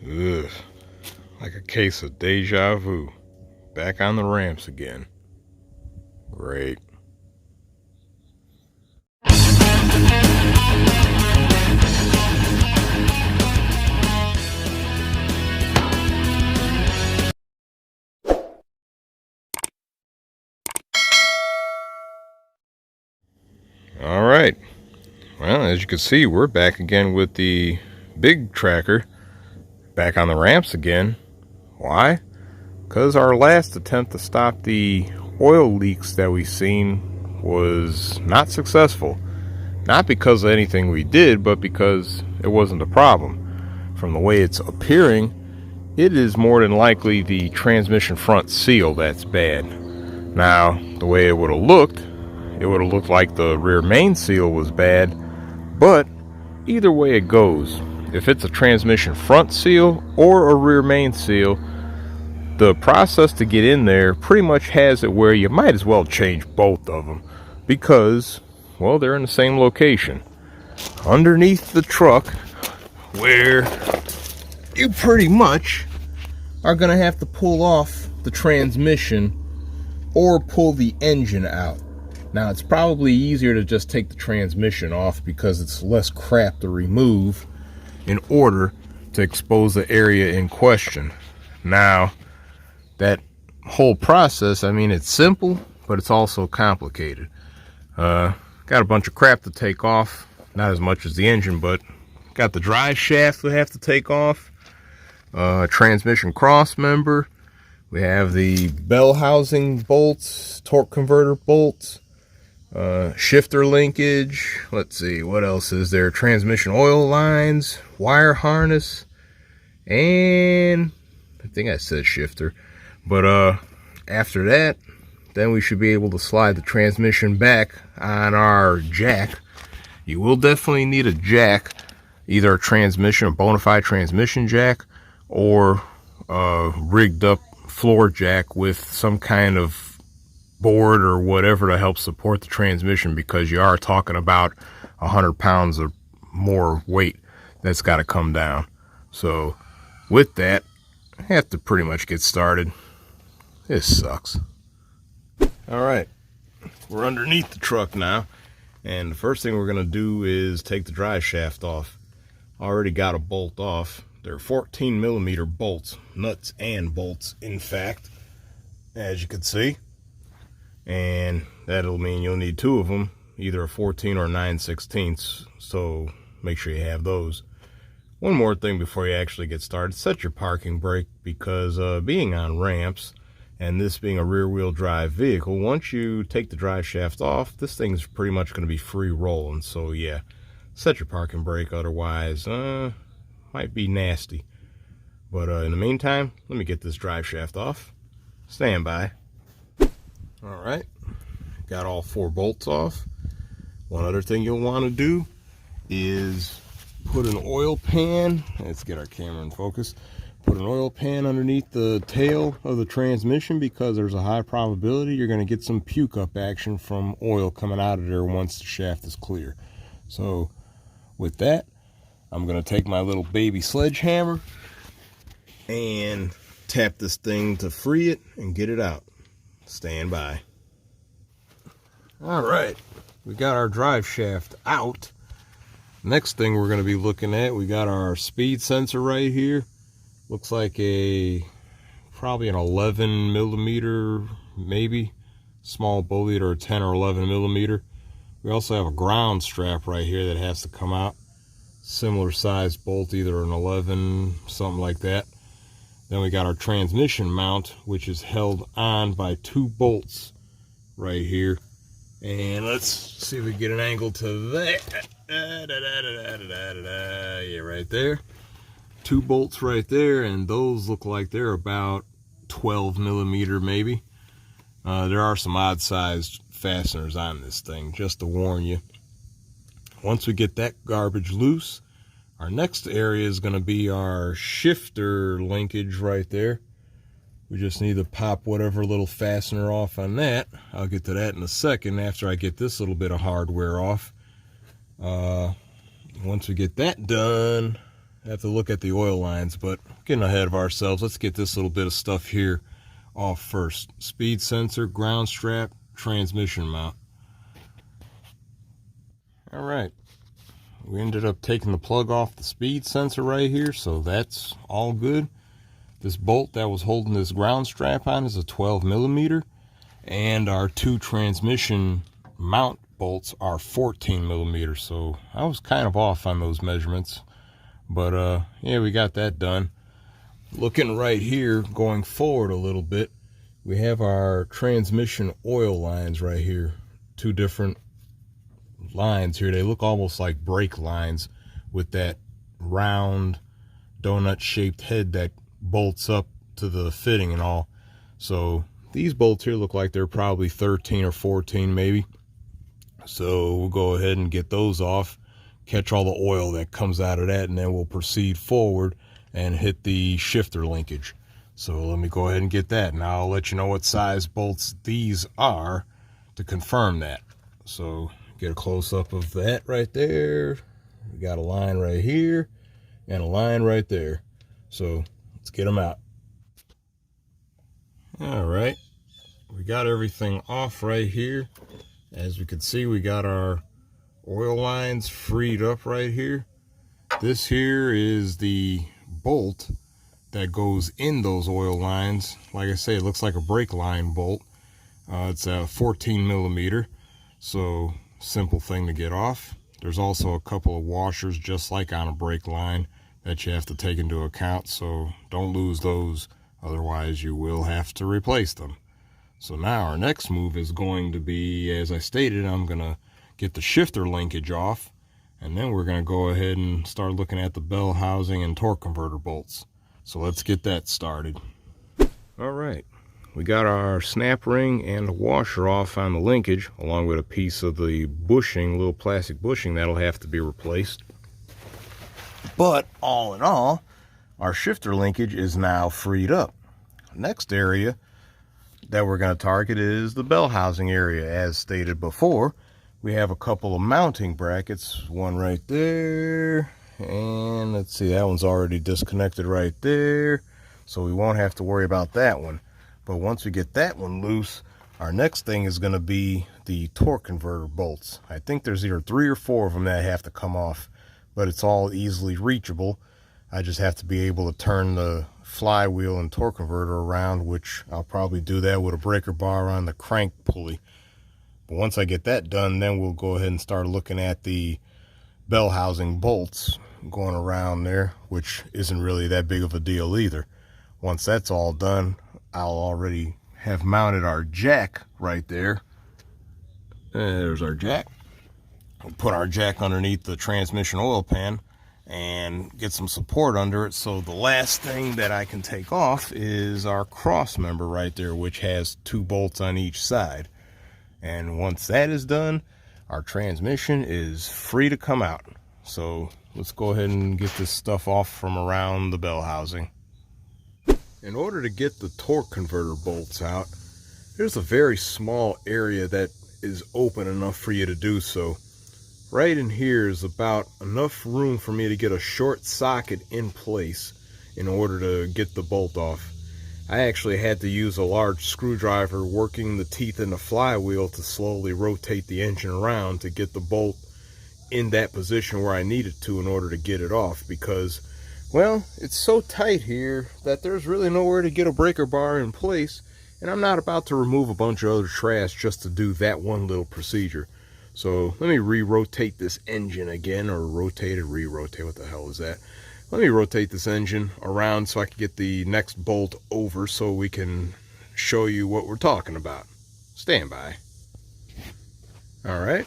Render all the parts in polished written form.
Ugh, like a case of deja vu. Back on the ramps again. Great. All right. Well, as you can see, we're back again with the big tracker. Back on the ramps again. Why? Because our last attempt to stop the oil leaks that we seen was not successful. Not because of anything we did, but because it wasn't a problem. From the way it's appearing, it is more than likely the transmission front seal that's bad. Now, the way it would have looked like the rear main seal was bad, but either way it goes, if it's a transmission front seal or a rear main seal, the process to get in there pretty much has it where you might as well change both of them because, well, they're in the same location. Underneath the truck, where you pretty much are going to have to pull off the transmission or pull the engine out. Now, it's probably easier to just take the transmission off because it's less crap to remove in order to expose the area in question. Now, that whole process, I mean, it's simple, but it's also complicated. Got a bunch of crap to take off. Not as much as the engine, but got the drive shaft we have to take off. Transmission cross member. We have the bell housing bolts, torque converter bolts, shifter linkage. Let's see, what else is there? Transmission oil lines, wire harness, and I think I said shifter. But after that, then we should be able to slide the transmission back on our jack. You will definitely need a jack, either a transmission, a bona fide transmission jack, or a rigged up floor jack with some kind of board or whatever to help support the transmission, because you are talking about 100 pounds or more weight that's got to come down. So with that, I have to pretty much get started. This sucks. All right, we're underneath the truck now, and the first thing we're going to do is take the drive shaft off. Already got a bolt off. They're 14 millimeter bolts, nuts and bolts, in fact, as you can see. And that'll mean you'll need two of them, either a 14 or 9/16, so make sure you have those. One more thing before you actually get started: set your parking brake, because being on ramps and this being a rear wheel drive vehicle, once you take the drive shaft off, this thing's pretty much going to be free rolling. So yeah, set your parking brake, otherwise might be nasty. But in the meantime, let me get this drive shaft off. Stand by. All right, got all 4 bolts off. One other thing you'll want to do is put an oil pan. Let's get our camera in focus. Put an oil pan underneath the tail of the transmission, because there's a high probability you're going to get some puke up action from oil coming out of there once the shaft is clear. So with that, I'm going to take my little baby sledgehammer and tap this thing to free it and get it out. Stand by. All right, we got our drive shaft out. Next thing we're going to be looking at, we got our speed sensor right here. Looks like probably an 11 millimeter, maybe small bullet, or a 10 or 11 millimeter. We also have a ground strap right here that has to come out. Similar sized bolt, either an 11, something like that. Then we got our transmission mount, which is held on by 2 bolts right here. And let's see if we get an angle to that. Yeah, right there. 2 bolts right there, and those look like they're about 12 millimeter maybe. There are some odd sized fasteners on this thing, just to warn you. Once we get that garbage loose, our next area is going to be our shifter linkage right there. We just need to pop whatever little fastener off on that. I'll get to that in a second after I get this little bit of hardware off. Once we get that done, have to look at the oil lines, but getting ahead of ourselves. Let's get this little bit of stuff here off first. Speed sensor, ground strap, transmission mount. All right, we ended up taking the plug off the speed sensor right here, so that's all good. This bolt that was holding this ground strap on is a 12mm, and our two transmission mount bolts are 14mm, so I was kind of off on those measurements, but yeah, we got that done. Looking right here, going forward a little bit, we have our transmission oil lines right here. Two different lines here. They look almost like brake lines with that round donut shaped head that bolts up to the fitting and all. So these bolts here look like they're probably 13 or 14 maybe. So we'll go ahead and get those off, catch all the oil that comes out of that, and then we'll proceed forward and hit the shifter linkage. So let me go ahead and get that, and I'll let you know what size bolts these are to confirm that. So get a close-up of that right there. We got a line right here and a line right there. So let's get them out. All right, we got everything off right here. As we can see, we got our oil lines freed up right here. This here is the bolt that goes in those oil lines. Like I say, it looks like a brake line bolt. It's a 14mm, so simple thing to get off. There's also a couple of washers, just like on a brake line, that you have to take into account, so don't lose those, otherwise you will have to replace them. So now our next move is going to be, as I stated, I'm gonna get the shifter linkage off, and then we're gonna go ahead and start looking at the bell housing and torque converter bolts. So let's get that started. All right, we got our snap ring and the washer off on the linkage, along with a piece of the bushing, little plastic bushing that'll have to be replaced. But all in all, our shifter linkage is now freed up. Next area that we're going to target is the bell housing area. As stated before, we have a couple of mounting brackets, one right there, and let's see, that one's already disconnected right there, so we won't have to worry about that one. But once we get that one loose, our next thing is going to be the torque converter bolts. I think there's either 3 or 4 of them that have to come off, but it's all easily reachable. I just have to be able to turn the flywheel and torque converter around, which I'll probably do that with a breaker bar on the crank pulley. But once I get that done, then we'll go ahead and start looking at the bell housing bolts going around there, which isn't really that big of a deal either. Once that's all done, I'll already have mounted our jack right there. There's our jack. We'll put our jack underneath the transmission oil pan and get some support under it. So the last thing that I can take off is our cross member right there, which has 2 bolts on each side. And once that is done, our transmission is free to come out. So let's go ahead and get this stuff off from around the bell housing. In order to get the torque converter bolts out, there's a very small area that is open enough for you to do so. Right in here is about enough room for me to get a short socket in place in order to get the bolt off. I actually had to use a large screwdriver working the teeth in the flywheel to slowly rotate the engine around to get the bolt in that position where I needed to in order to get it off, because, well, it's so tight here that there's really nowhere to get a breaker bar in place, and I'm not about to remove a bunch of other trash just to do that one little procedure. So let me re-rotate this engine again, or rotate it, re-rotate, what the hell is that? Let me rotate this engine around so I can get the next bolt over so we can show you what we're talking about. Stand by. All right,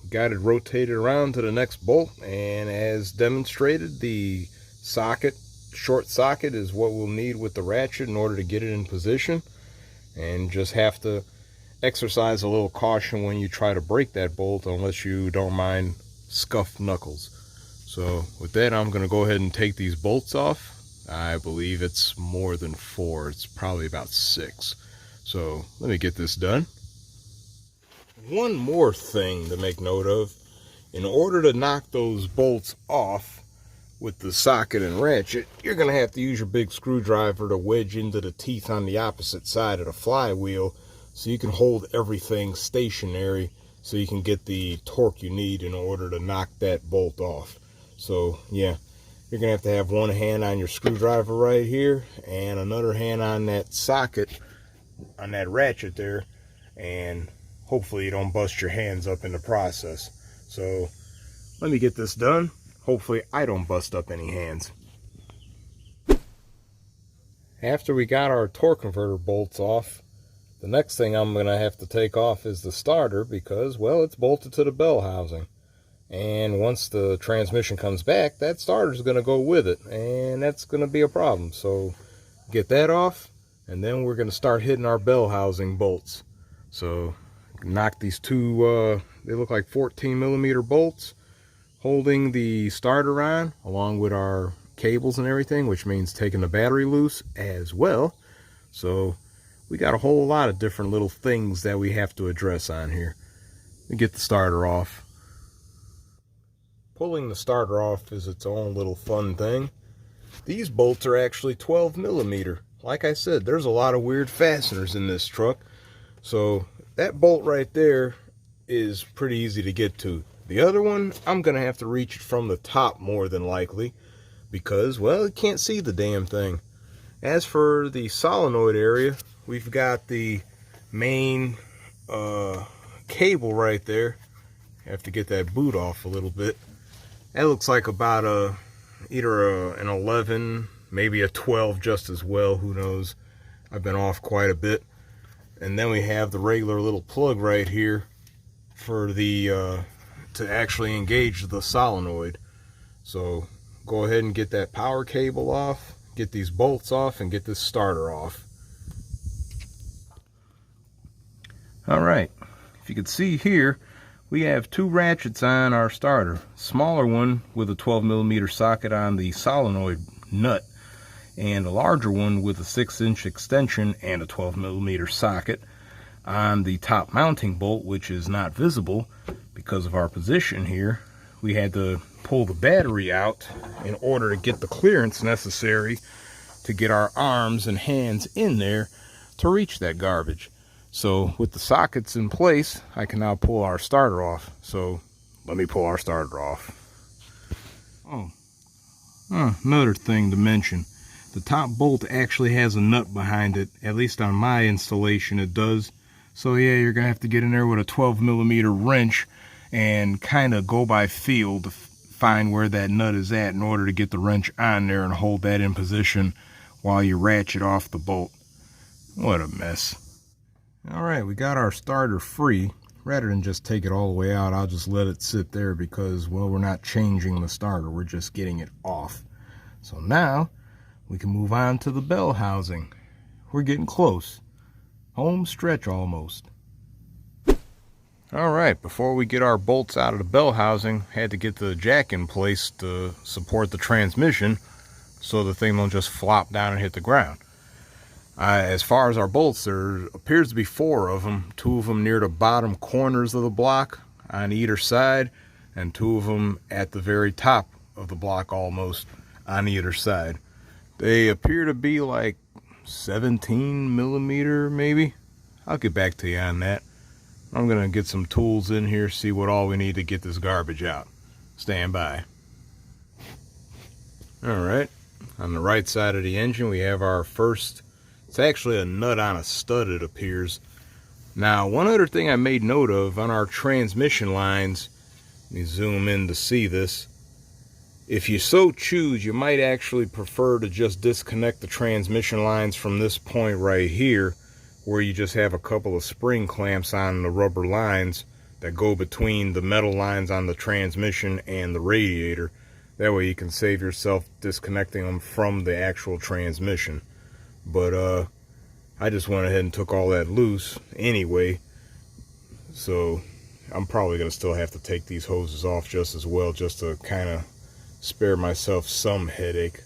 got it rotated around to the next bolt, and as demonstrated, the socket, short socket, is what we'll need with the ratchet in order to get it in position, and just have to exercise a little caution when you try to break that bolt, unless you don't mind scuffed knuckles. So with that, I'm going to go ahead and take these bolts off. I believe it's more than 4. It's probably about 6. So let me get this done. One more thing to make note of. In order to knock those bolts off, with the socket and ratchet, you're going to have to use your big screwdriver to wedge into the teeth on the opposite side of the flywheel so you can hold everything stationary so you can get the torque you need in order to knock that bolt off. So yeah, you're going to have one hand on your screwdriver right here and another hand on that socket, on that ratchet there, and hopefully you don't bust your hands up in the process. So let me get this done. Hopefully I don't bust up any hands. After we got our torque converter bolts off, the next thing I'm going to have to take off is the starter because, well, it's bolted to the bell housing. And once the transmission comes back, that starter is going to go with it, and that's going to be a problem. So get that off, and then we're going to start hitting our bell housing bolts. So knock these two, they look like 14mm bolts, holding the starter on along with our cables and everything, which means taking the battery loose as well. So we got a whole lot of different little things that we have to address on here. Let me get the starter off. Pulling the starter off is its own little fun thing. These bolts are actually 12mm. Like I said, there's a lot of weird fasteners in this truck. So that bolt right there is pretty easy to get to. The other one, I'm going to have to reach it from the top more than likely because, well, you can't see the damn thing. As for the solenoid area, we've got the main cable right there. Have to get that boot off a little bit. That looks like about either an 11, maybe a 12 just as well. Who knows? I've been off quite a bit. And then we have the regular little plug right here for the to actually engage the solenoid. So go ahead and get that power cable off, get these bolts off, and get this starter off. All right, if you can see here, we have two ratchets on our starter. Smaller one with a 12mm socket on the solenoid nut, and a larger one with a 6-inch extension and a 12mm socket on the top mounting bolt, which is not visible because of our position here. We had to pull the battery out in order to get the clearance necessary to get our arms and hands in there to reach that garbage. So with the sockets in place, I can now pull our starter off. So let me pull our starter off. Another thing to mention. The top bolt actually has a nut behind it. At least on my installation it does. So yeah, you're going to have to get in there with a 12mm wrench and kind of go by feel to find where that nut is at in order to get the wrench on there and hold that in position while you ratchet off the bolt. What a mess. Alright, we got our starter free. Rather than just take it all the way out, I'll just let it sit there because, well, we're not changing the starter, we're just getting it off. So now we can move on to the bell housing. We're getting close. Home stretch almost. Alright, before we get our bolts out of the bell housing, had to get the jack in place to support the transmission so the thing don't just flop down and hit the ground. As far as our bolts, there appears to be 4 of them. 2 of them near the bottom corners of the block on either side, and 2 of them at the very top of the block almost on either side. They appear to be like 17mm maybe. I'll get back to you on that. I'm gonna get some tools in here, see what all we need to get this garbage out. Stand by. Alright, on the right side of the engine we have our first, it's actually a nut on a stud it appears. Now one other thing I made note of on our transmission lines, let me zoom in to see this. If you so choose, you might actually prefer to just disconnect the transmission lines from this point right here, where you just have a couple of spring clamps on the rubber lines that go between the metal lines on the transmission and the radiator. That way you can save yourself disconnecting them from the actual transmission. But I just went ahead and took all that loose anyway, so I'm probably going to still have to take these hoses off just as well, just to kind of spare myself some headache.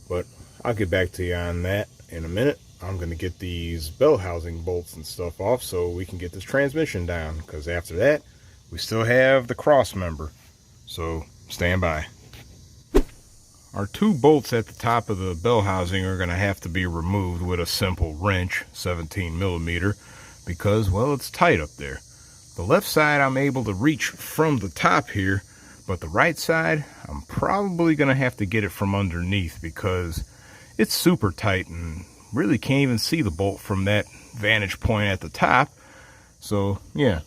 But I'll get back to you on that in a minute. I'm going to get these bell housing bolts and stuff off so we can get this transmission down, because after that we still have the cross member. So stand by. Our 2 bolts at the top of the bell housing are going to have to be removed with a simple wrench, 17 millimeter, because, well, it's tight up there. The left side I'm able to reach from the top here, but the right side I'm probably going to have to get it from underneath because it's super tight and really can't even see the bolt from that vantage point at the top. So yeah,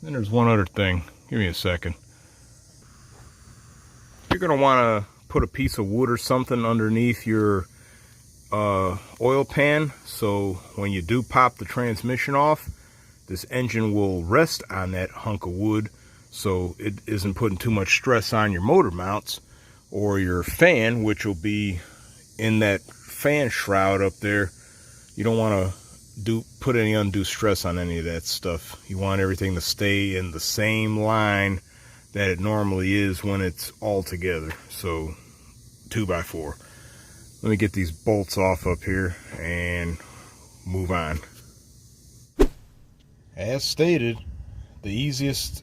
then there's one other thing. Give me a second. You're going to want to put a piece of wood or something underneath your oil pan, so when you do pop the transmission off, this engine will rest on that hunk of wood, so it isn't putting too much stress on your motor mounts or your fan, which will be in that fan shroud up there. You don't want to put any undue stress on any of that stuff. You want everything to stay in the same line that it normally is when it's all together. So 2x4. Let me get these bolts off up here and move on. As stated, the easiest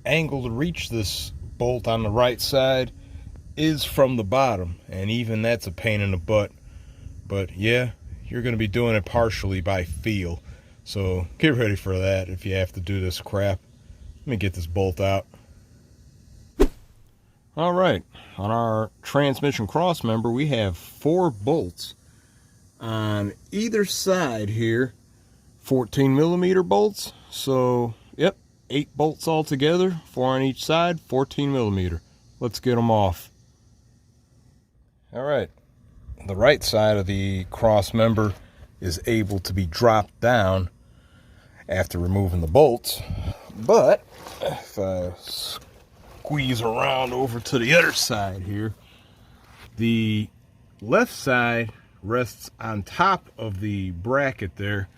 angle to reach this bolt on the right side is from the bottom, and even that's a pain in the butt. But yeah, you're going to be doing it partially by feel, so get ready for that if you have to do this crap. Let me get this bolt out. All right, on our transmission cross member, we have 4 bolts on either side here, 14 millimeter bolts. So yep, 8 bolts all together, 4 on each side, 14 millimeter. Let's get them off. All right, the right side of the cross member is able to be dropped down after removing the bolts, but if I squeeze around over to the other side here, the left side rests on top of the bracket there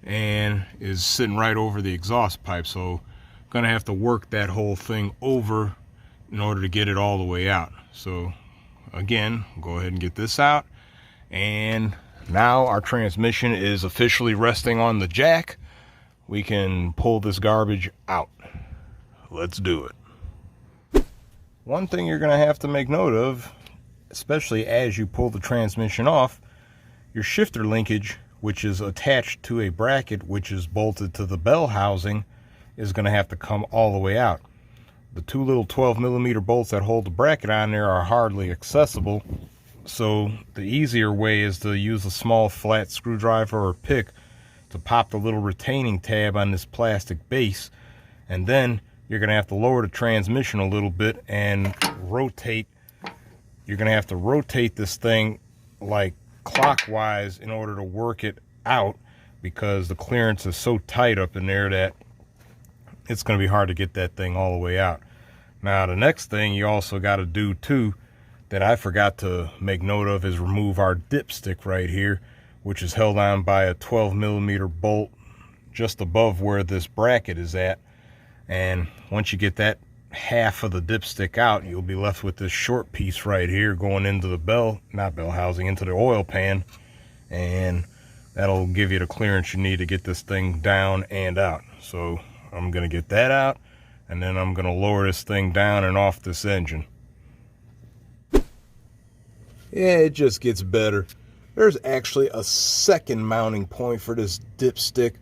and is sitting right over the exhaust pipe, so I'm gonna have to work that whole thing over in order to get it all the way out. So again, go ahead and get this out, and now our transmission is officially resting on the jack. We can pull this garbage out. Let's do it. One thing you're going to have to make note of, especially as you pull the transmission off, your shifter linkage, which is attached to a bracket which is bolted to the bell housing, is going to have to come all the way out. The 2 little 12 millimeter bolts that hold the bracket on there are hardly accessible, so the easier way is to use a small flat screwdriver or pick to pop the little retaining tab on this plastic base, and then you're going to have to lower the transmission a little bit and rotate. You're going to have to rotate this thing like clockwise in order to work it out, because the clearance is so tight up in there that it's going to be hard to get that thing all the way out. Now, the next thing you also got to do too, that I forgot to make note of, is remove our dipstick right here, which is held on by a 12 millimeter bolt just above where this bracket is at. And once you get that half of the dipstick out, you'll be left with this short piece right here going into the not bell housing, into the oil pan, and that'll give you the clearance you need to get this thing down and out. So I'm gonna get that out, and then I'm gonna lower this thing down and off this engine. Yeah, it just gets better. There's actually a second mounting point for this dipstick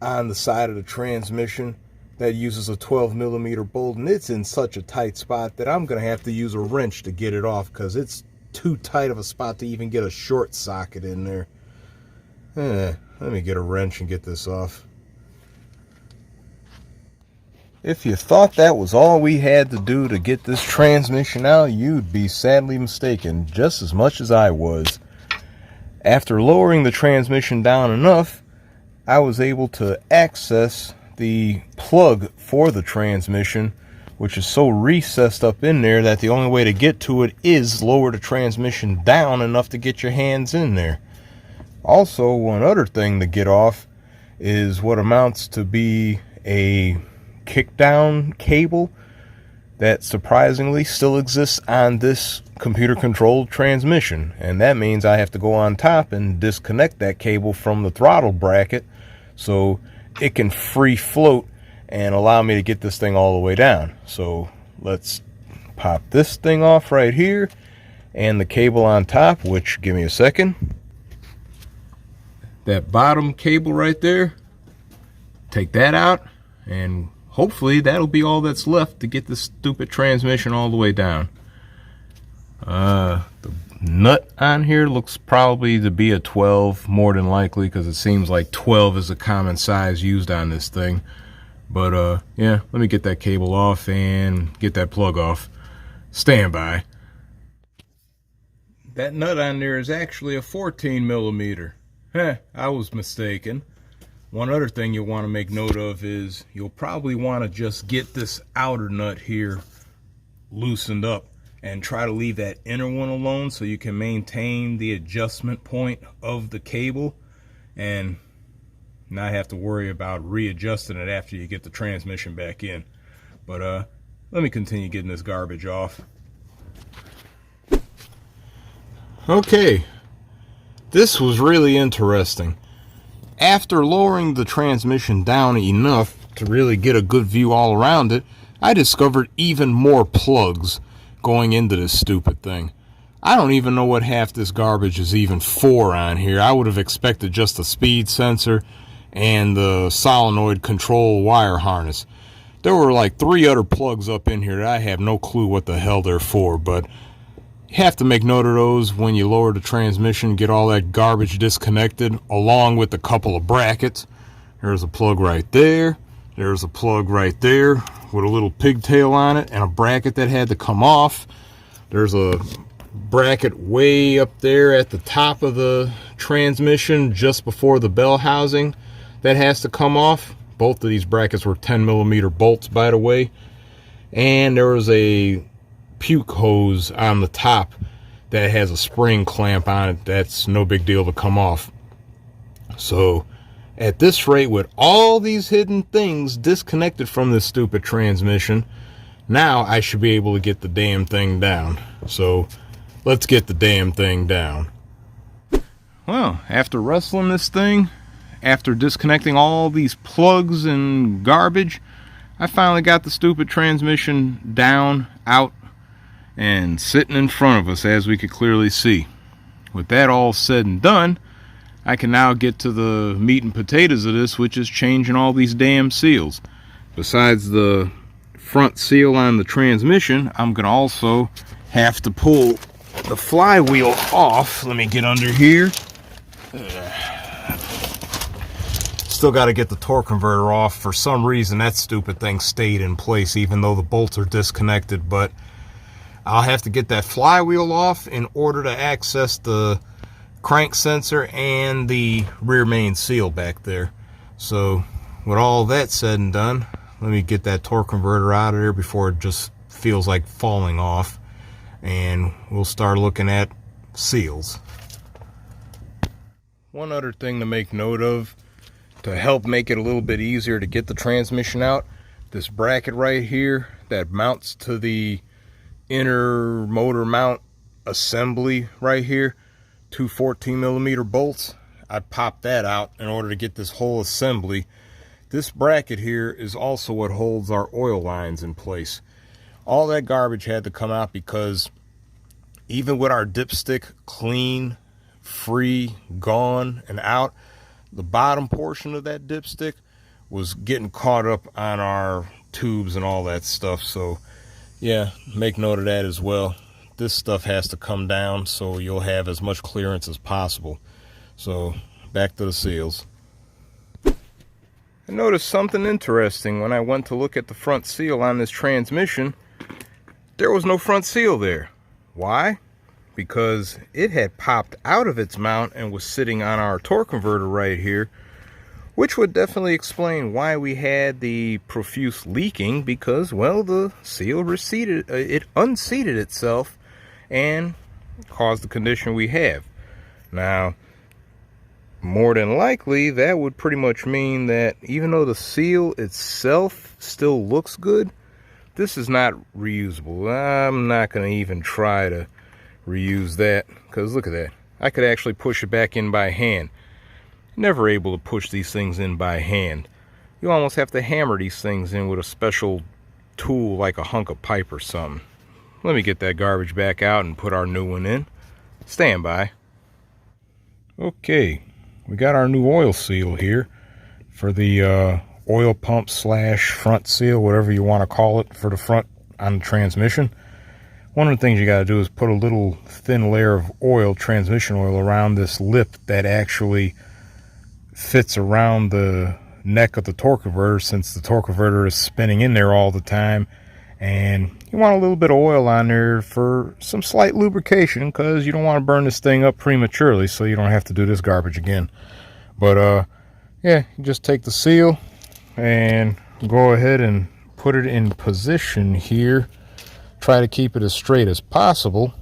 on the side of the transmission that uses a 12 millimeter bolt, and it's in such a tight spot that I'm gonna have to use a wrench to get it off, because it's too tight of a spot to even get a short socket in there. Let me get a wrench and get this off. If you thought that was all we had to do to get this transmission out, you'd be sadly mistaken, just as much as I was. After lowering the transmission down enough, I was able to access the plug for the transmission, which is so recessed up in there that the only way to get to it is lower the transmission down enough to get your hands in there. Also, one other thing to get off is what amounts to be a kickdown cable that surprisingly still exists on this computer controlled transmission, and that means I have to go on top and disconnect that cable from the throttle bracket so it can free float and allow me to get this thing all the way down. So let's pop this thing off right here, and the cable on top, which, give me a second. That bottom cable right there, take that out, and hopefully that'll be all that's left to get this stupid transmission all the way down. The nut on here looks probably to be a 12, more than likely, because it seems like 12 is a common size used on this thing. But yeah, let me get that cable off and get that plug off. Stand by. That nut on there is actually a 14 millimeter. I was mistaken. One other thing you'll want to make note of is you'll probably want to just get this outer nut here loosened up and try to leave that inner one alone so you can maintain the adjustment point of the cable and not have to worry about readjusting it after you get the transmission back in. But let me continue getting this garbage off. Okay, this was really interesting. After lowering the transmission down enough to really get a good view all around it, I discovered even more plugs going into this stupid thing. I don't even know what half this garbage is even for on here. I would have expected just a speed sensor and the solenoid control wire harness. There were like 3 other plugs up in here that I have no clue what the hell they're for, but you have to make note of those when you lower the transmission, get all that garbage disconnected, along with a couple of brackets. There's a plug right there. There's a plug right there with a little pigtail on it and a bracket that had to come off. There's a bracket way up there at the top of the transmission just before the bell housing that has to come off. Both of these brackets were 10 millimeter bolts, by the way. And there was a puke hose on the top that has a spring clamp on it. That's no big deal to come off. So at this rate, with all these hidden things disconnected from this stupid transmission, now I should be able to get the damn thing down. So let's get the damn thing down. Well, after wrestling this thing, after disconnecting all these plugs and garbage, I finally got the stupid transmission down, out, and sitting in front of us, as we could clearly see. With that all said and done, I can now get to the meat and potatoes of this, which is changing all these damn seals. Besides the front seal on the transmission, I'm gonna also have to pull the flywheel off. Let me get under here. Still got to get the torque converter off. For some reason, that stupid thing stayed in place even though the bolts are disconnected, but I'll have to get that flywheel off in order to access the crank sensor and the rear main seal back there. So with all that said and done, let me get that torque converter out of there before it just feels like falling off, and we'll start looking at seals. One other thing to make note of to help make it a little bit easier to get the transmission out, this bracket right here that mounts to the inner motor mount assembly right here, 2 14 millimeter bolts, I popped that out in order to get this whole assembly. This bracket here is also what holds our oil lines in place. All that garbage had to come out because even with our dipstick clean, free, gone, and out, the bottom portion of that dipstick was getting caught up on our tubes and all that stuff. So yeah, make note of that as well. This stuff has to come down so you'll have as much clearance as possible. So back to the seals. I noticed something interesting when I went to look at the front seal on this transmission. There was no front seal there. Why? Because it had popped out of its mount and was sitting on our torque converter right here, which would definitely explain why we had the profuse leaking, because, well, the seal receded, it unseated itself and caused the condition we have. Now, more than likely, that would pretty much mean that even though the seal itself still looks good, this is not reusable. I'm not going to even try to reuse that, because look at that. I could actually push it back in by hand. Never able to push these things in by hand. You almost have to hammer these things in with a special tool like a hunk of pipe or something. let me get that garbage back out and put our new one in. Stand by. Okay, we got our new oil seal here for the oil pump slash front seal, whatever you want to call it, for the front on the transmission. One of the things you got to do is put a little thin layer of oil, transmission oil, around this lip that actually fits around the neck of the torque converter, since the torque converter is spinning in there all the time. And you want a little bit of oil on there for some slight lubrication, because you don't want to burn this thing up prematurely, so you don't have to do this garbage again. But yeah, you just take the seal and go ahead and put it in position here. Try to keep it as straight as possible.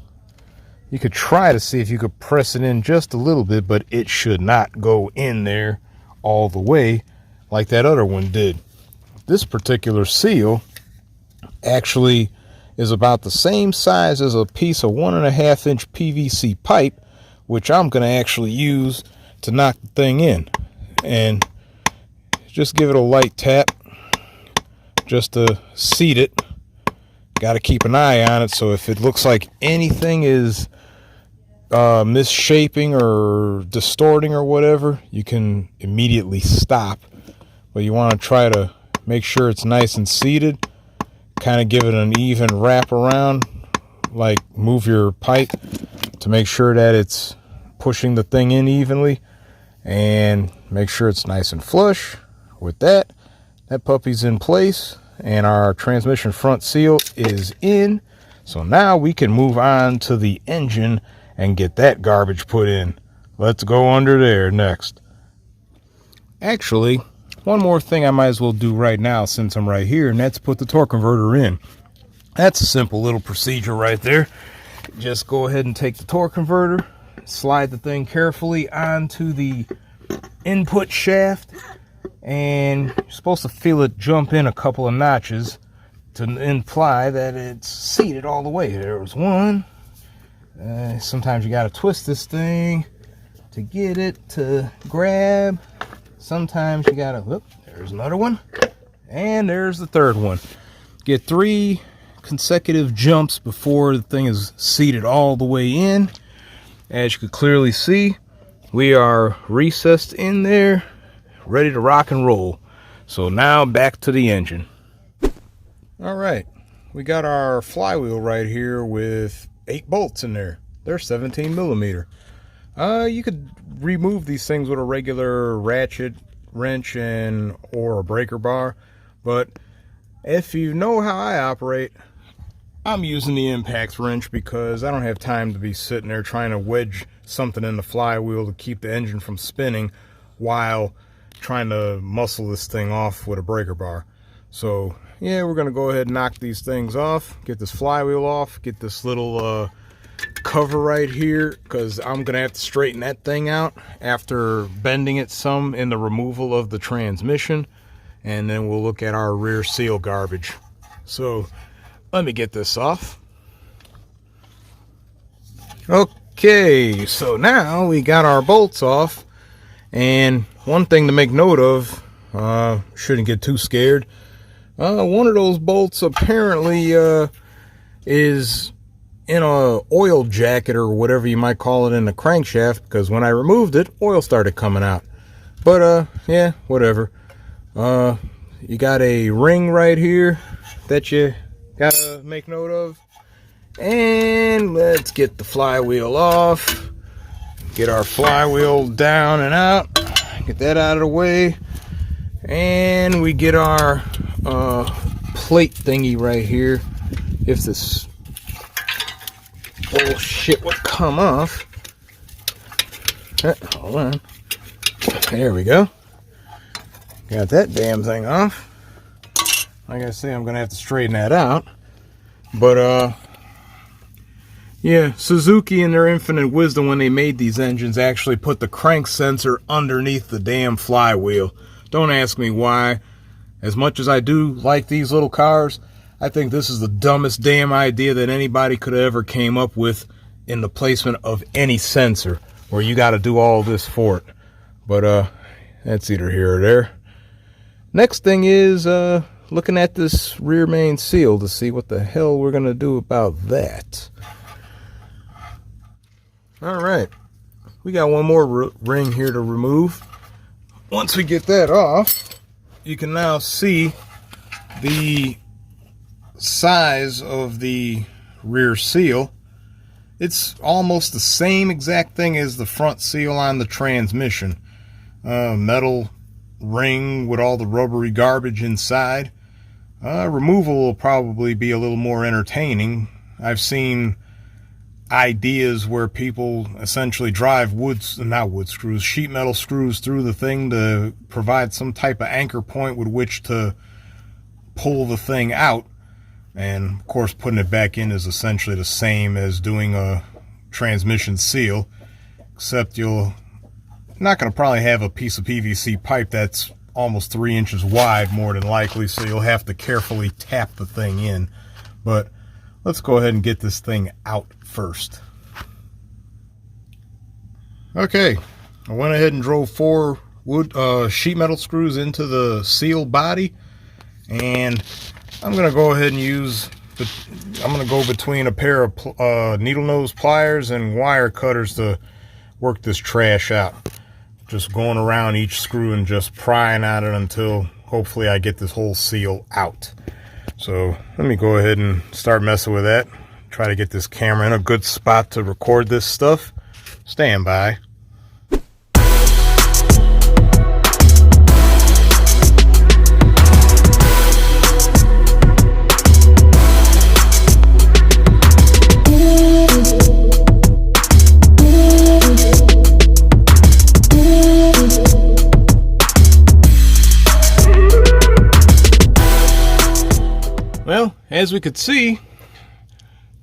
You could try to see if you could press it in just a little bit, but it should not go in there all the way like that other one did. This particular seal actually is about the same size as a piece of 1.5 inch PVC pipe, which I'm going to actually use to knock the thing in. And just give it a light tap just to seat it. Got to keep an eye on it, so if it looks like anything is misshaping or distorting or whatever, you can immediately stop. But you want to try to make sure it's nice and seated. Kind of give it an even wrap around, like move your pipe to make sure that it's pushing the thing in evenly, and make sure it's nice and flush. With that puppy's in place, and our transmission front seal is in. So now we can move on to the engine and get that garbage put in. Let's go under there next. Actually, one more thing I might as well do right now since I'm right here, and that's put the torque converter in. That's a simple little procedure right there. Just go ahead and take the torque converter, slide the thing carefully onto the input shaft, and you're supposed to feel it jump in a couple of notches to imply that it's seated all the way. There was one. Sometimes you got to twist this thing to get it to grab. Sometimes you got to, whoop, there's another one. And there's the third one. Get 3 consecutive jumps before the thing is seated all the way in. As you can clearly see, we are recessed in there, ready to rock and roll. So now back to the engine. All right, we got our flywheel right here with 8 bolts in there. They're 17 millimeter. You could remove these things with a regular ratchet wrench or a breaker bar, but if you know how I operate, I'm using the impact wrench because I don't have time to be sitting there trying to wedge something in the flywheel to keep the engine from spinning while trying to muscle this thing off with a breaker bar. So yeah, we're gonna go ahead and knock these things off, get this flywheel off, get this little cover right here, because I'm gonna have to straighten that thing out after bending it some in the removal of the transmission, and then we'll look at our rear seal garbage. So let me get this off. Okay, so now we got our bolts off, and one thing to make note of, shouldn't get too scared, one of those bolts apparently is in a oil jacket or whatever you might call it in the crankshaft, because when I removed it, oil started coming out. But yeah, whatever. You got a ring right here that you gotta make note of. And let's get the flywheel off, get our flywheel down and out, get that out of the way, and we get our plate thingy right here. If this bullshit would come off. Hold on. There we go. Got that damn thing off. Like I say, I'm gonna have to straighten that out. But yeah, Suzuki in their infinite wisdom, when they made these engines, actually put the crank sensor underneath the damn flywheel. Don't ask me why. As much as I do like these little cars, I think this is the dumbest damn idea that anybody could have ever came up with in the placement of any sensor, where you got to do all this for it. But that's either here or there. Next thing is looking at this rear main seal to see what the hell we're going to do about that. All right, we got one more ring here to remove. Once we get that off, you can now see the size of the rear seal. It's almost the same exact thing as the front seal on the transmission. Metal ring with all the rubbery garbage inside. Removal will probably be a little more entertaining. I've seen ideas where people essentially drive sheet metal screws through the thing to provide some type of anchor point with which to pull the thing out. And of course, putting it back in is essentially the same as doing a transmission seal, except you're not going to probably have a piece of PVC pipe that's almost 3 inches wide, more than likely, so you'll have to carefully tap the thing in. But let's go ahead and get this thing out first. Okay, I went ahead and drove 4 sheet metal screws into the seal body, and I'm going to go ahead and I'm going to go between a pair of needle nose pliers and wire cutters to work this trash out. Just going around each screw and just prying at it until hopefully I get this whole seal out. So let me go ahead and start messing with that. Try to get this camera in a good spot to record this stuff. Stand by. Well, as we could see,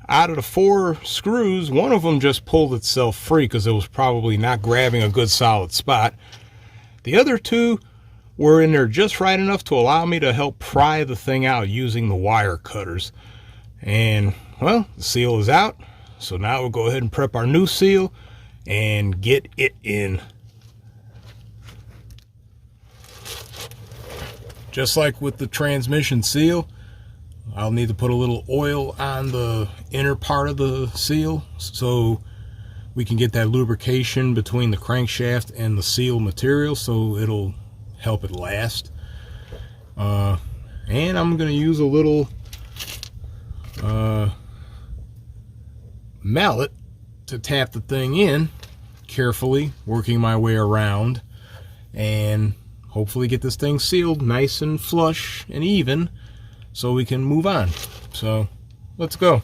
out of the 4 screws, one of them just pulled itself free because it was probably not grabbing a good solid spot. The other 2 were in there just right enough to allow me to help pry the thing out using the wire cutters. And, well, the seal is out. So now we'll go ahead and prep our new seal and get it in. Just like with the transmission seal, I'll need to put a little oil on the inner part of the seal so we can get that lubrication between the crankshaft and the seal material, so it'll help it last. And I'm going to use a little mallet to tap the thing in carefully, working my way around, and hopefully get this thing sealed nice and flush and even, so we can move on. So let's go.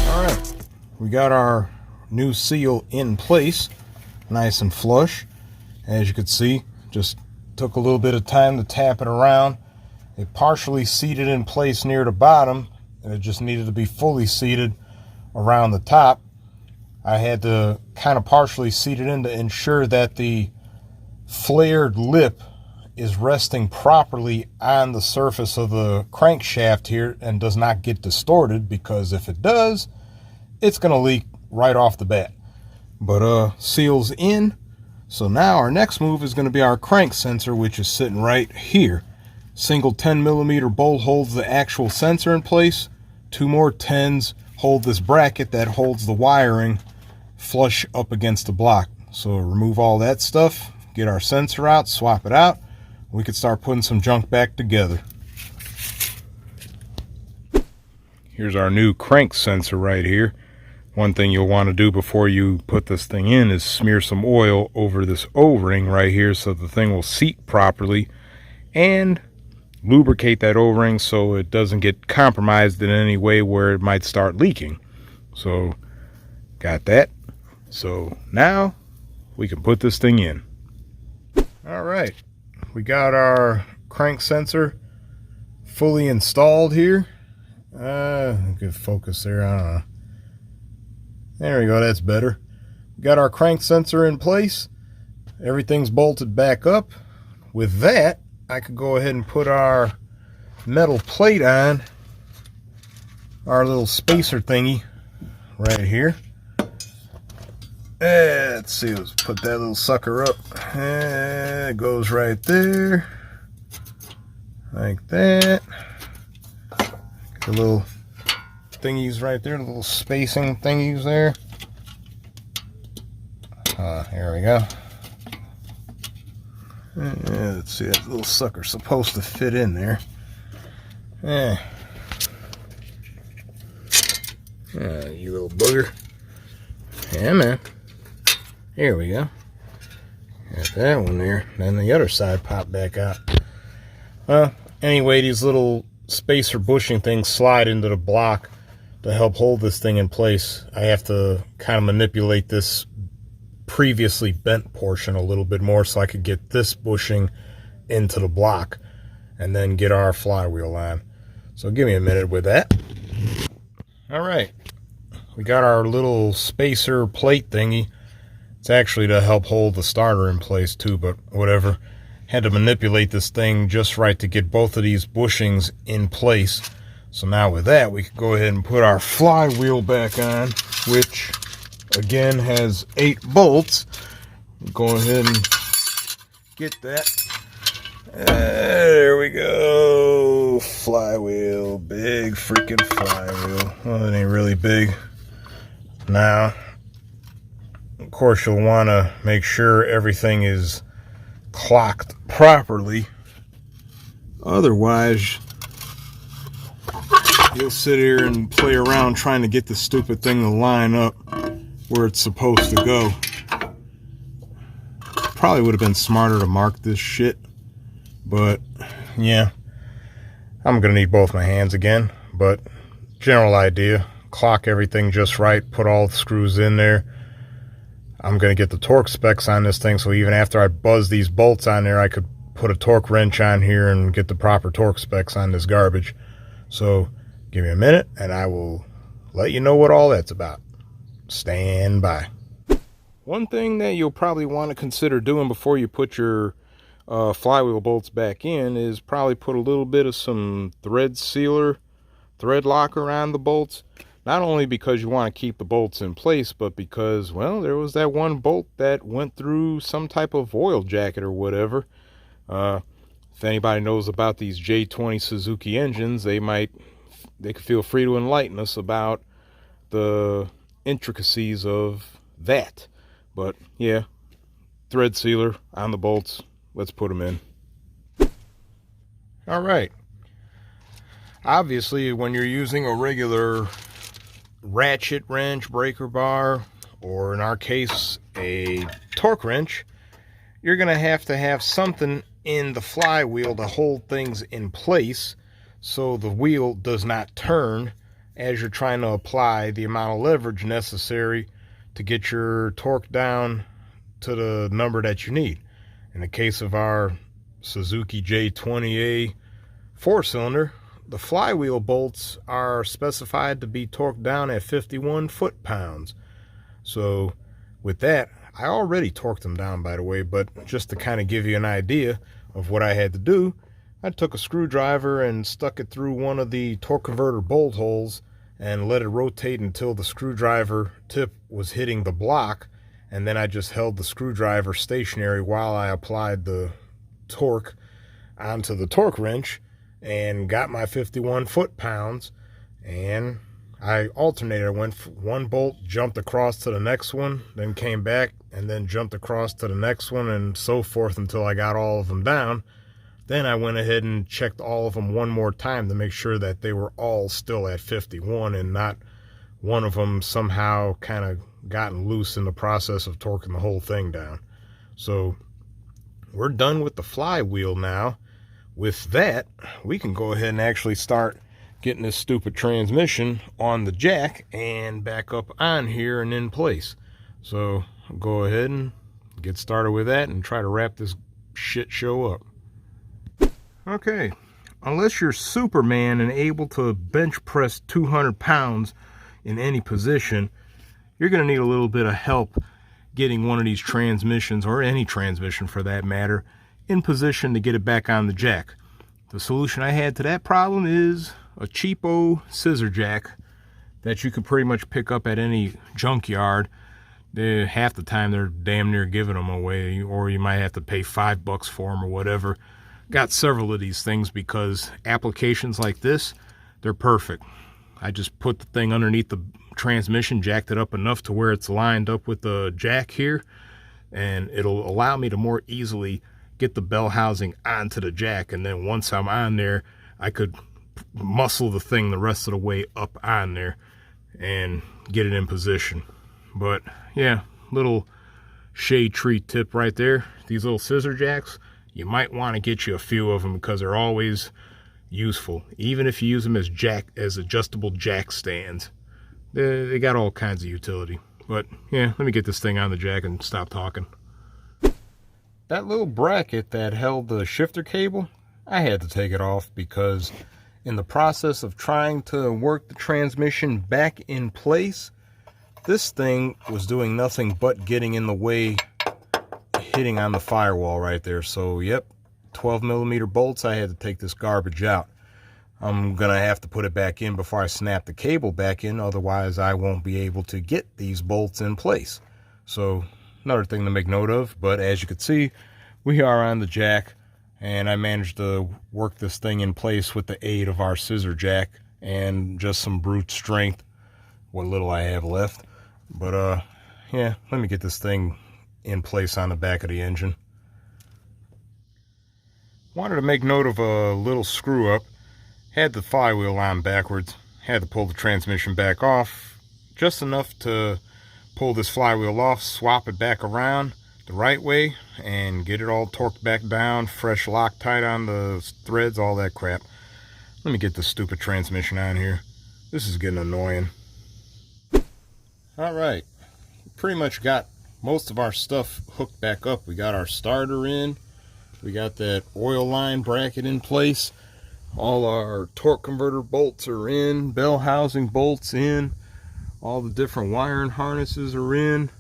All right, we got our new seal in place, nice and flush. As you can see, just took a little bit of time to tap it around. It partially seated in place near the bottom, and it just needed to be fully seated around the top. I had to kind of partially seat it in to ensure that the flared lip is resting properly on the surface of the crankshaft here and does not get distorted, because if it does, it's going to leak right off the bat. But seal's in. So now our next move is going to be our crank sensor, which is sitting right here. Single 10mm bolt holds the actual sensor in place. 2 more 10s hold this bracket that holds the wiring flush up against the block. So remove all that stuff, get our sensor out, swap it out. We can start putting some junk back together. Here's our new crank sensor right here. One thing you'll want to do before you put this thing in is smear some oil over this O-ring right here so the thing will seat properly, and lubricate that O-ring so it doesn't get compromised in any way where it might start leaking. So got that. So now we can put this thing in. All right, we got our crank sensor fully installed here. Good focus there. I don't know. There we go, that's better. got our crank sensor in place. Everything's bolted back up. With that, I could go ahead and put our metal plate on, our little spacer thingy right here. Let's see, let's put that little sucker up. It goes right there, like that. The little thingies right there, the little spacing thingies there. Here we go. Let's see, that little sucker's supposed to fit in there. You little booger. Yeah, man. Here we go. Got that one there. Then the other side popped back out. Anyway, these little spacer bushing things slide into the block to help hold this thing in place. I have to kind of manipulate this previously bent portion a little bit more so I could get this bushing into the block and then get our flywheel on. So give me a minute with that. All right. We got our little spacer plate thingy. It's actually to help hold the starter in place too, but whatever. Had to manipulate this thing just right to get both of these bushings in place. So now with that, we can go ahead and put our flywheel back on, which again has 8 bolts. Go ahead and get that. There we go. Flywheel, big freaking flywheel. Well, it ain't really big. Now, of course, you'll want to make sure everything is clocked properly. Otherwise, you'll sit here and play around trying to get the stupid thing to line up where it's supposed to go. Probably would have been smarter to mark this shit, but yeah, I'm gonna need both my hands again. But general idea, clock everything just right, put all the screws in there. I'm gonna get the torque specs on this thing, so even after I buzz these bolts on there, I could put a torque wrench on here and get the proper torque specs on this garbage. So give me a minute and I will let you know what all that's about. Stand by. One thing that you'll probably want to consider doing before you put your flywheel bolts back in is probably put a little bit of some thread sealer, thread locker on the bolts. Not only because you want to keep the bolts in place, but because, well, there was that one bolt that went through some type of oil jacket or whatever. If anybody knows about these J20 Suzuki engines, they could feel free to enlighten us about the intricacies of that. But yeah, thread sealer on the bolts. Let's put them in. All right. Obviously, when you're using a regular ratchet wrench, breaker bar, or in our case, a torque wrench, you're going to have something in the flywheel to hold things in place so the wheel does not turn as you're trying to apply the amount of leverage necessary to get your torque down to the number that you need. In the case of our Suzuki J20A 4-cylinder, the flywheel bolts are specified to be torqued down at 51 foot-pounds. So with that, I already torqued them down, by the way, but just to kind of give you an idea of what I had to do, I took a screwdriver and stuck it through one of the torque converter bolt holes and let it rotate until the screwdriver tip was hitting the block, and then I just held the screwdriver stationary while I applied the torque onto the torque wrench and got my 51 foot-pounds. And I alternated. I went one bolt, jumped across to the next one, then came back and then jumped across to the next one, and so forth until I got all of them down. Then I went ahead and checked all of them one more time to make sure that they were all still at 51 and not one of them somehow kind of gotten loose in the process of torquing the whole thing down. So we're done with the flywheel now. With that, we can go ahead and actually start getting this stupid transmission on the jack and back up on here and in place. So I'll go ahead and get started with that and try to wrap this shit show up. Okay, unless you're Superman and able to bench press 200 pounds in any position, you're going to need a little bit of help getting one of these transmissions, or any transmission for that matter, in position to get it back on the jack. The solution I had to that problem is a cheapo scissor jack that you could pretty much pick up at any junkyard. Half the time they're damn near giving them away, or you might have to pay $5 for them or whatever. Got several of these things because applications like this, they're perfect. I just put the thing underneath the transmission, jacked it up enough to where it's lined up with the jack here, and it'll allow me to more easily get the bell housing onto the jack. And then once I'm on there, I could muscle the thing the rest of the way up on there and get it in position. But yeah, little shade tree tip right there. These little scissor jacks, you might want to get you a few of them because they're always useful. Even if you use them as adjustable jack stands, they got all kinds of utility. But yeah, let me get this thing on the jack and stop talking. That little bracket that held the shifter cable, I had to take it off because in the process of trying to work the transmission back in place, this thing was doing nothing but getting in the way, hitting on the firewall right there. So yep, 12mm bolts. I had to take this garbage out. I'm gonna have to put it back in before I snap the cable back in, otherwise I won't be able to get these bolts in place. So another thing to make note of. But as you can see, we are on the jack, and I managed to work this thing in place with the aid of our scissor jack and just some brute strength, what little I have left. But yeah, let me get this thing in place on the back of the engine. Wanted to make note of a little screw up. Had the flywheel on backwards, had to pull the transmission back off just enough to pull this flywheel off, swap it back around the right way, and get it all torqued back down, fresh Loctite on the threads, all that crap. Let me get this stupid transmission on here. This is getting annoying. Alright, pretty much got most of our stuff hooked back up. We got our starter in, we got that oil line bracket in place, all our torque converter bolts are in, bell housing bolts in, all the different wiring harnesses are in,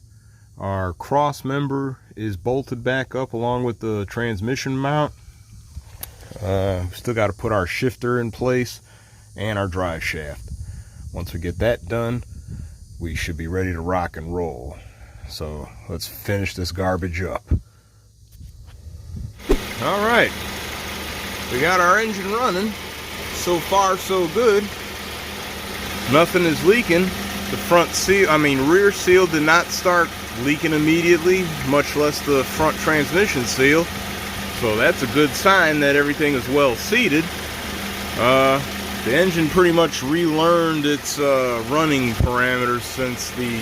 our cross member is bolted back up along with the transmission mount. Still got to put our shifter in place and our drive shaft. Once we get that done, we should be ready to rock and roll. So let's finish this garbage up. All right, we got our engine running. So far so good. Nothing is leaking. The rear seal did not start leaking immediately, much less the front transmission seal. So that's a good sign that everything is well seated. The engine pretty much relearned its running parameters since the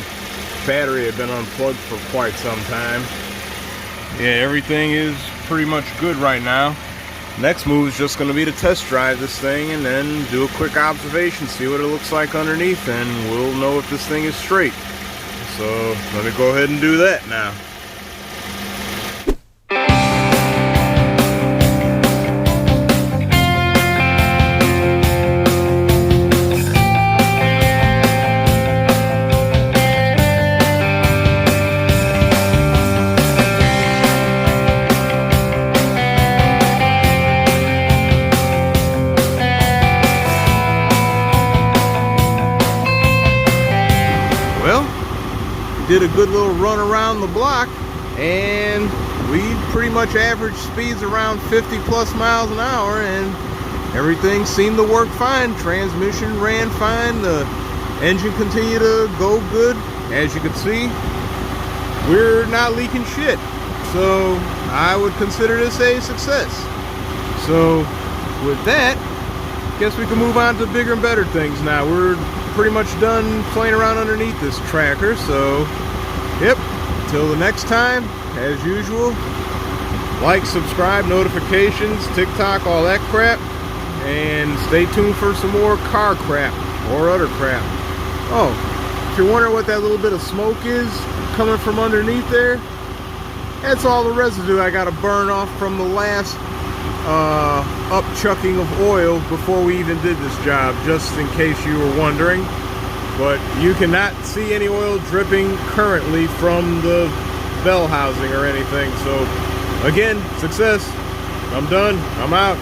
battery had been unplugged for quite some time. Yeah, everything is pretty much good right now. Next move is just going to be to test drive this thing and then do a quick observation, see what it looks like underneath, and we'll know if this thing is straight. So let me go ahead and do that now. Did a good little run around the block, and we pretty much average speeds around 50 plus miles an hour, and everything seemed to work fine. Transmission ran fine, the engine continued to go good. As you can see, we're not leaking shit, so I would consider this a success. So with that, guess we can move on to bigger and better things now. We're pretty much done playing around underneath this tracker, so yep, till the next time, as usual, like, subscribe, notifications, TikTok, all that crap, and stay tuned for some more car crap or other crap. Oh, if you're wondering what that little bit of smoke is coming from underneath there, that's all the residue I got to burn off from the last upchucking of oil before we even did this job, just in case you were wondering. but you cannot see any oil dripping currently from the bell housing or anything. So again, success. I'm done. I'm out.